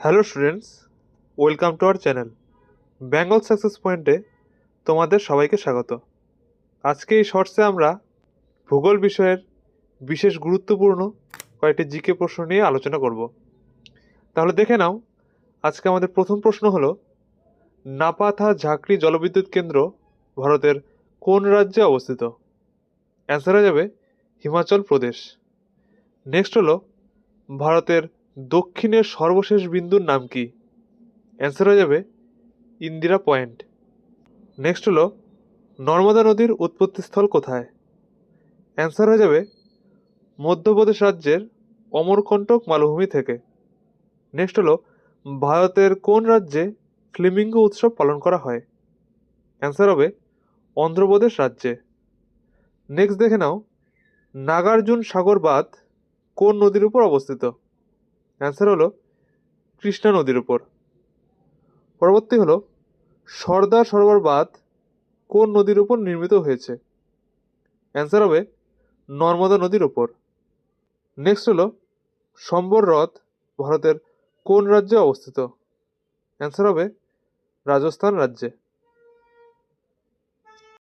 Hello students, welcome to our channel Bengal success পয়েন্টে তোমাদের সবাইকে স্বাগত। আজকে এই শর্টসে আমরা ভূগোল বিষয়ের বিশেষ গুরুত্বপূর্ণ কয়েকটি জিকে প্রশ্ন নিয়ে আলোচনা করব। তাহলে দেখে নাও, আজকে আমাদের প্রথম প্রশ্ন হলো, নাপাথা ঝাঁকড়ি জলবিদ্যুৎ কেন্দ্র ভারতের কোন রাজ্যে অবস্থিত? অ্যান্সার হয়ে যাবে হিমাচল প্রদেশ। নেক্সট হলো, ভারতের দক্ষিণের সর্বশেষ বিন্দুর নাম কি? অ্যান্সার হয়ে যাবে ইন্দিরা পয়েন্ট। নেক্সট হলো, নর্মদা নদীর উৎপত্তিস্থল কোথায়? অ্যান্সার হয়ে যাবে মধ্যপ্রদেশ রাজ্যের অমরকন্টক মালভূমি থেকে। নেক্সট হলো, ভারতের কোন রাজ্যে ফ্লেমিঙ্গো উৎসব পালন করা হয়? অ্যান্সার হবে অন্ধ্রপ্রদেশ রাজ্যে। নেক্সট দেখে নাও, নাগার্জুন সাগর বাঁধ কোন নদীর উপর অবস্থিত? অ্যান্সার হলো কৃষ্ণা নদীর উপর। পরবর্তী হলো, সর্দার সরোবর বাঁধ কোন নদীর উপর নির্মিত হয়েছে? অ্যান্সার হবে নর্মদা নদীর উপর। নেক্সট হলো, সম্বর হ্রদ ভারতের কোন রাজ্যে অবস্থিত? অ্যান্সার হবে রাজস্থান রাজ্যে।